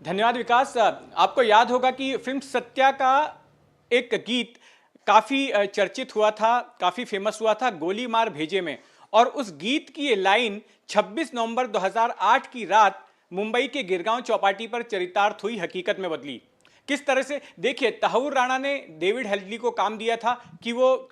धन्यवाद विकास। आपको याद होगा कि फिल्म सत्या का एक गीत काफी चर्चित हुआ था, काफी फेमस हुआ था, गोली मार भेजे में। और उस गीत की ये लाइन 26 नवंबर 2008 की रात मुंबई के गिरगांव चौपाटी पर चरितार्थ हुई, हकीकत में बदली। किस तरह से देखिए, तहव्वुर राणा ने डेविड हेडली को काम दिया था कि वो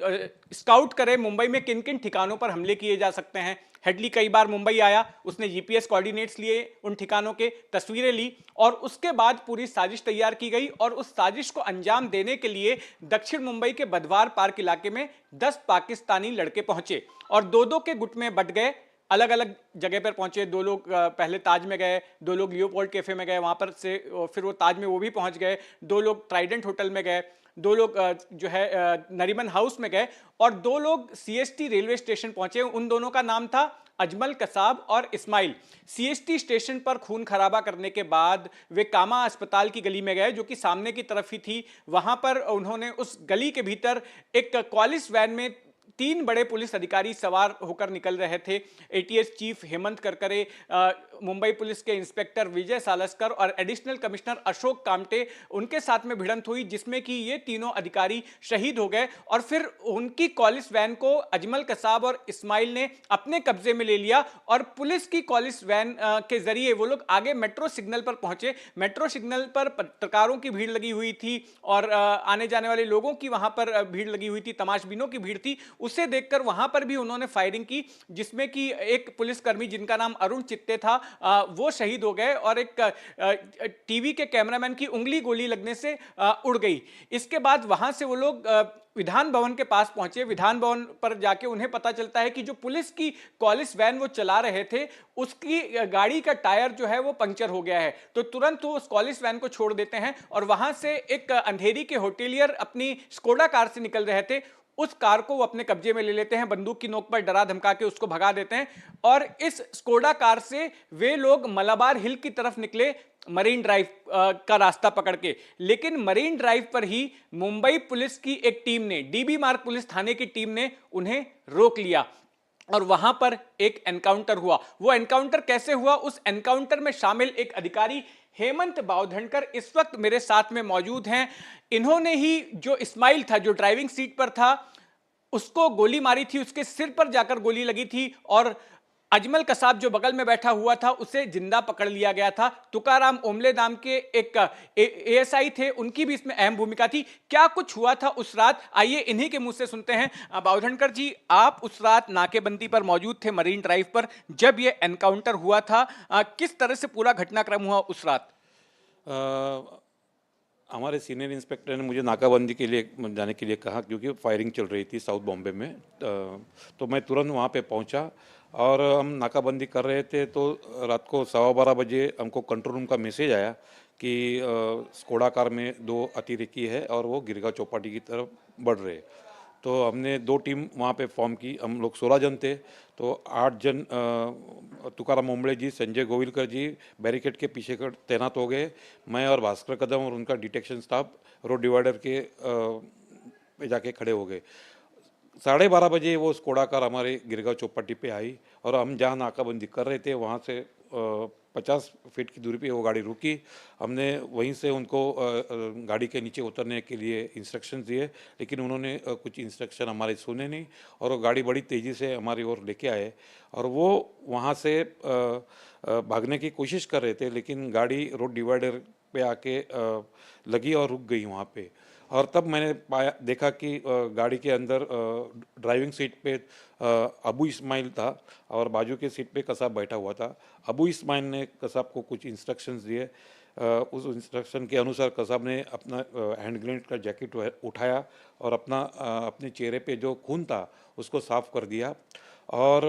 स्काउट करे मुंबई में किन किन ठिकानों पर हमले किए जा सकते हैं। हेडली कई बार मुंबई आया, उसने जीपीएस कोऑर्डिनेट्स लिए, उन ठिकानों के तस्वीरें ली और उसके बाद पूरी साजिश तैयार की गई। और उस साजिश को अंजाम देने के लिए दक्षिण मुंबई के बधवार पार्क इलाके में 10 पाकिस्तानी लड़के पहुंचे और दो दो के गुट में बट गए। अलग अलग जगह पर पहुंचे। दो लोग पहले ताज में गए, दो लोग लियोपोल्ड कैफे में गए, वहां पर से फिर वो ताज में वो भी पहुंच गए। दो लोग ट्राइडेंट होटल में गए, दो लोग जो है नरीमन हाउस में गए और दो लोग सीएसटी रेलवे स्टेशन पहुंचे। उन दोनों का नाम था अजमल कसाब और इस्माइल। सीएसटी स्टेशन पर खून खराबा करने के बाद वे कामा अस्पताल की गली में गए, जो कि सामने की तरफ ही थी। वहां पर उन्होंने उस गली के भीतर एक कॉलिस वैन में 3 बड़े पुलिस अधिकारी सवार होकर निकल रहे थे। ATS chief Hemant Karkare, Mumbai police के इंस्पेक्टर विजय सालस्कर और एडिशनल कमिश्नर अशोक कामटे, उनके साथ में भिड़ंत हुई जिसमें कि ये तीनों अधिकारी शहीद हो गए। और फिर उनकी कॉलिस वैन को अजमल कसाब और इस्माइल ने अपने कब्जे में ले लिया और पुलिस की कॉलिस वैन के जरिए वो लोग आगे मेट्रो सिग्नल पर पहुंचे। मेट्रो सिग्नल पर पत्रकारों की भीड़ लगी हुई थी और आने जाने वाले लोगों की वहां पर भीड़ लगी हुई थी, तमाशबीनों की भीड़ थी। उसे देखकर वहां पर भी उन्होंने फायरिंग की, जिसमें कि एक पुलिसकर्मी जिनका नाम अरुण चित्ते था, वो शहीद हो गए और एक टीवी के कैमरामैन की उंगली गोली लगने से उड़ गई। इसके बाद वहां से वो लोग विधान भवन के पास पहुंचे। विधान भवन पर जाके उन्हें पता चलता है कि जो पुलिस की कॉलिस वैन वो चला रहे थे, उसकी गाड़ी का टायर जो है वो पंक्चर हो गया है। तो तुरंत वो उस कॉलिस वैन को छोड़ देते हैं और वहां से एक अंधेरी के होटेलियर अपनी स्कोडा कार से निकल रहे थे, उस कार को वो अपने कब्जे में ले लेते हैं, बंदूक की नोक पर डरा धमका के उसको भगा देते हैं। और इस स्कोडा कार से वे लोग मलाबार हिल की तरफ निकले, मरीन ड्राइव का रास्ता पकड़ के। लेकिन मरीन ड्राइव पर ही मुंबई पुलिस की एक टीम ने, डीबी मार्ग पुलिस थाने की टीम ने उन्हें रोक लिया और वहां पर एक एनकाउंटर हुआ। वो एनकाउंटर कैसे हुआ, उस एनकाउंटर में शामिल एक अधिकारी हेमंत बावधनकर इस वक्त मेरे साथ में मौजूद हैं। इन्होंने ही जो इस्माइल था, जो ड्राइविंग सीट पर था, उसको गोली मारी थी, उसके सिर पर जाकर गोली लगी थी और अजमल कसाब जो बगल में बैठा हुआ था उसे जिंदा पकड़ लिया गया था। तुकाराम ओमले नाम के एक एएसआई थे, उनकी भी इसमें अहम भूमिका थी। क्या कुछ हुआ था उस रात, आइए इन्हीं के मुंह से सुनते हैं। बावधनकर जी, आप उस रात नाकेबंदी पर मौजूद थे मरीन ड्राइव पर जब यह एनकाउंटर हुआ था। किस तरह से पूरा घटनाक्रम हुआ उस रात? अ, हमारे सीनियर इंस्पेक्टर ने मुझे नाकाबंदी के लिए जाने के लिए कहा, क्योंकि फायरिंग चल रही थी साउथ बॉम्बे में। तो मैं तुरंत वहाँ पे पहुँचा और हम नाकाबंदी कर रहे थे। तो रात को 12:15 बजे हमको कंट्रोल रूम का मैसेज आया कि स्कोडा कार में 2 अतिरेकी है और वो गिरगांव चौपाटी की तरफ बढ़ रहे। तो हमने 2 टीम वहाँ पे फॉर्म की। हम लोग 16 जन थे। तो 8 जन तुकाराम ओंबले जी, संजय गोविलकर जी बैरिकेड के पीछे कर तैनात हो गए। मैं और भास्कर कदम और उनका डिटेक्शन स्टाफ रोड डिवाइडर के पे जाके खड़े हो गए। 12:30 बजे वो स्कोडा कार हमारे गिरगांव चौपाटी पे आई और हम जहाँ नाकाबंदी कर रहे थे वहाँ से 50 फीट की दूरी पे वो गाड़ी रुकी। हमने वहीं से उनको गाड़ी के नीचे उतरने के लिए इंस्ट्रक्शन दिए, लेकिन उन्होंने कुछ इंस्ट्रक्शन हमारे सुने नहीं और वो गाड़ी बड़ी तेज़ी से हमारी ओर लेके आए और वो वहाँ से भागने की कोशिश कर रहे थे, लेकिन गाड़ी रोड डिवाइडर पे आके लगी और रुक गई वहाँ पे। और तब मैंने पाया देखा कि गाड़ी के अंदर ड्राइविंग सीट पे अबू इस्माइल था और बाजू के सीट पे कसाब बैठा हुआ था। अबू इस्माइल ने कसाब को कुछ इंस्ट्रक्शंस दिए। उस इंस्ट्रक्शन के अनुसार कसाब ने अपना हैंड ग्रेनेड का जैकेट उठाया और अपने चेहरे पे जो खून था उसको साफ कर दिया। और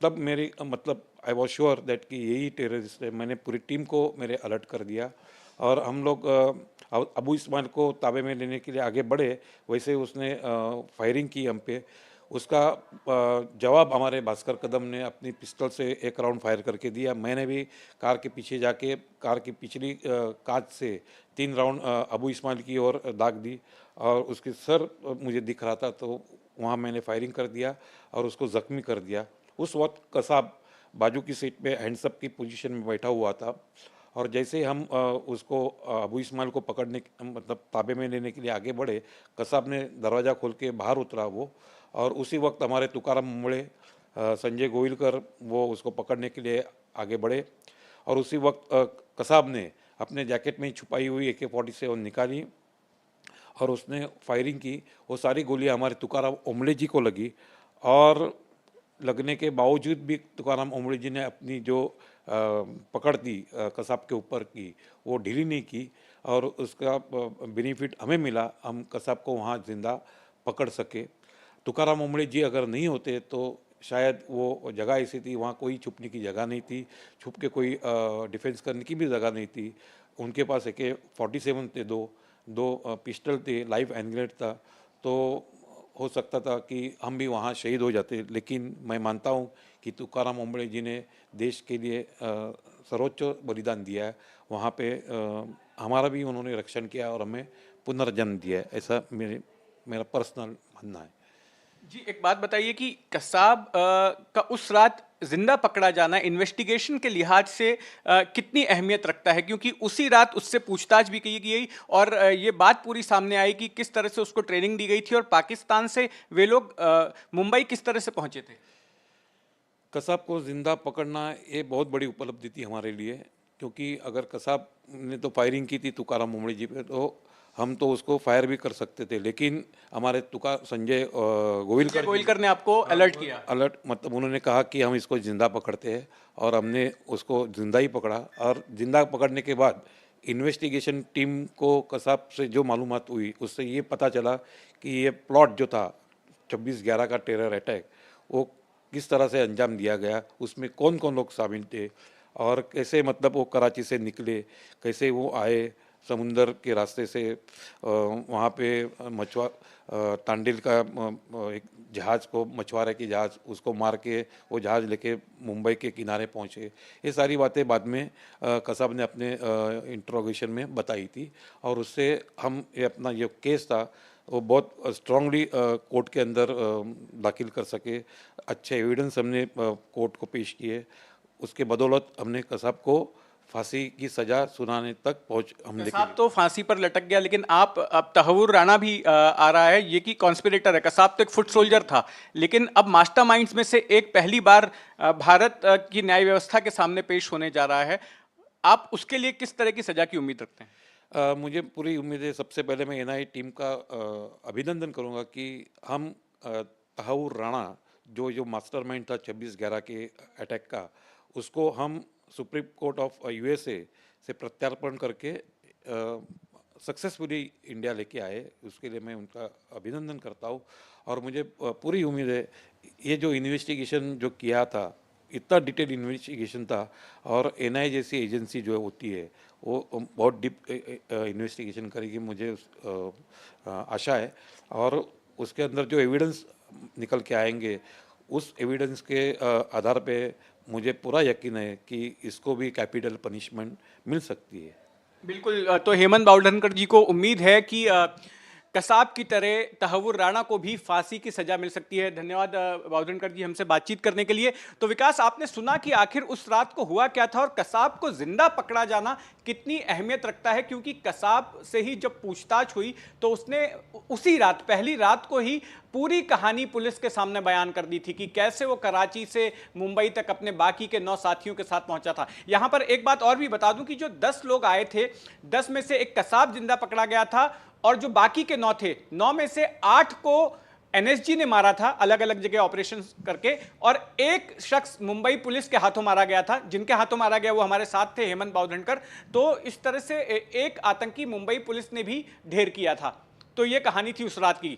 तब मेरी मतलब आई वॉज श्योर दैट कि यही टेररिस्ट है। मैंने पूरी टीम को मेरे अलर्ट कर दिया और हम लोग अबू इस्माइल को ताबे में लेने के लिए आगे बढ़े। वैसे उसने फायरिंग की हम पे। उसका जवाब हमारे भास्कर कदम ने अपनी पिस्टल से 1 राउंड फायर करके दिया। मैंने भी कार के पीछे जाके कार की पिछली कांच से 3 राउंड अबू इस्माइल की ओर दाग दी और उसके सर मुझे दिख रहा था, तो वहाँ मैंने फायरिंग कर दिया और उसको ज़ख्मी कर दिया। उस वक्त कसाब बाजू की सीट पे हैंड्सअप की पोजीशन में बैठा हुआ था और जैसे ही हम उसको अबू इस्माइल को पकड़ने मतलब ताबे में लेने के लिए आगे बढ़े, कसाब ने दरवाज़ा खोल के बाहर उतरा वो, और उसी वक्त हमारे तुकाराम मुंबड़े, संजय गोविलकर वो उसको पकड़ने के लिए आगे बढ़े, और उसी वक्त कसाब ने अपने जैकेट में छुपाई हुई AK-47 निकाली और उसने फायरिंग की। वो सारी गोलियां हमारे तुकाराम ओमले जी को लगी, और लगने के बावजूद भी तुकाराम ओमले जी ने अपनी जो पकड़ थी कसाब के ऊपर की, वो ढीली नहीं की, और उसका बेनिफिट हमें मिला, हम कसाब को वहाँ जिंदा पकड़ सके। तुकाराम ओमले जी अगर नहीं होते तो शायद वो जगह ऐसी थी, वहाँ कोई छुपने की जगह नहीं थी, छुप के कोई डिफेंस करने की भी जगह नहीं थी। उनके पास AK-47 थे, दो पिस्टल थे, लाइव एनग्रेड था, तो हो सकता था कि हम भी वहाँ शहीद हो जाते। लेकिन मैं मानता हूँ कि तुकाराम ओमले जी ने देश के लिए सर्वोच्च बलिदान दिया है। वहाँ पे हमारा भी उन्होंने रक्षण किया और हमें पुनर्जन्म दिया है, ऐसा मेरा पर्सनल मानना है। जी, एक बात बताइए कि कसाब का उस रात जिंदा पकड़ा जाना इन्वेस्टिगेशन के लिहाज से कितनी अहमियत रखता है, क्योंकि उसी रात उससे पूछताछ भी की गई और ये बात पूरी सामने आई कि किस तरह से उसको ट्रेनिंग दी गई थी और पाकिस्तान से वे लोग मुंबई किस तरह से पहुंचे थे। कसाब को ज़िंदा पकड़ना ये बहुत बड़ी उपलब्धि थी हमारे लिए, क्योंकि अगर कसाब ने तो फायरिंग की थी तुकाराम ओमले जी पे, तो हम तो उसको फायर भी कर सकते थे, लेकिन हमारे संजय गोविलकर ने आपको अलर्ट किया। अलर्ट मतलब उन्होंने कहा कि हम इसको ज़िंदा पकड़ते हैं, और हमने उसको ज़िंदा ही पकड़ा। और ज़िंदा पकड़ने के बाद इन्वेस्टिगेशन टीम को कसाब से जो मालूमात हुई, उससे ये पता चला कि ये प्लॉट जो था 26/11 का टेरर अटैक, वो किस तरह से अंजाम दिया गया, उसमें कौन कौन लोग शामिल थे, और कैसे मतलब वो कराची से निकले, कैसे वो आए समुंदर के रास्ते से, वहाँ पे तांडिल का एक जहाज़ को, मछुआरे की जहाज़, उसको मार के वो जहाज़ लेके मुंबई के किनारे पहुँचे। ये सारी बातें बाद में कसाब ने अपने इंट्रोगेशन में बताई थी, और उससे हम ये अपना जो केस था वो बहुत स्ट्रांगली कोर्ट के अंदर दाखिल कर सके। अच्छे एविडेंस हमने कोर्ट को पेश किए, उसके बदौलत हमने कसाब को फांसी की सजा सुनाने तक हमने कसाब तो फांसी पर लटक गया, लेकिन अब तहव्वुर राणा भी आ रहा है, ये कि कॉन्स्पिरेटर है। कसाब तो एक फुट सोल्जर था, लेकिन अब मास्टरमाइंड्स में से एक पहली बार भारत की न्याय व्यवस्था के सामने पेश होने जा रहा है। आप उसके लिए किस तरह की सजा की उम्मीद रखते हैं? मुझे पूरी उम्मीद है। सबसे पहले मैं NIA टीम का अभिनंदन करूंगा कि हम तहव्वुर राणा जो मास्टरमाइंड था 26/11 के अटैक का, उसको हम सुप्रीम कोर्ट ऑफ USA से प्रत्यार्पण करके सक्सेसफुली इंडिया लेके आए। उसके लिए मैं उनका अभिनंदन करता हूँ, और मुझे पूरी उम्मीद है ये जो इन्वेस्टिगेशन जो किया था, इतना डिटेल इन्वेस्टिगेशन था, और NIA जैसी एजेंसी जो होती है वो बहुत डीप इन्वेस्टिगेशन करेगी, मुझे आशा है। और उसके अंदर जो एविडेंस निकल के आएंगे, उस एविडेंस के आधार पे मुझे पूरा यकीन है कि इसको भी कैपिटल पनिशमेंट मिल सकती है। बिल्कुल, तो हेमंत बावधनकर जी को उम्मीद है कि कसाब की तरह तहव्वुर राणा को भी फांसी की सजा मिल सकती है। धन्यवाद बावधनकर जी हमसे बातचीत करने के लिए। तो विकास, आपने सुना कि आखिर उस रात को हुआ क्या था और कसाब को जिंदा पकड़ा जाना कितनी अहमियत रखता है, क्योंकि कसाब से ही जब पूछताछ हुई तो उसने उसी रात, पहली रात को ही पूरी कहानी पुलिस के सामने बयान कर दी थी कि कैसे वो कराची से मुंबई तक अपने बाकी के 9 साथियों के साथ पहुंचा था। यहां पर एक बात और भी बता दूं कि जो 10 लोग आए थे, 10 में से एक कसाब जिंदा पकड़ा गया था, और जो बाकी के 9 थे, 9 में से 8 को NSG ने मारा था अलग अलग जगह ऑपरेशन करके, और एक शख्स मुंबई पुलिस के हाथों मारा गया था। जिनके हाथों मारा गया वो हमारे साथ थे, हेमंत बावधनकर। तो इस तरह से एक आतंकी मुंबई पुलिस ने भी ढेर किया था। तो ये कहानी थी उस रात की।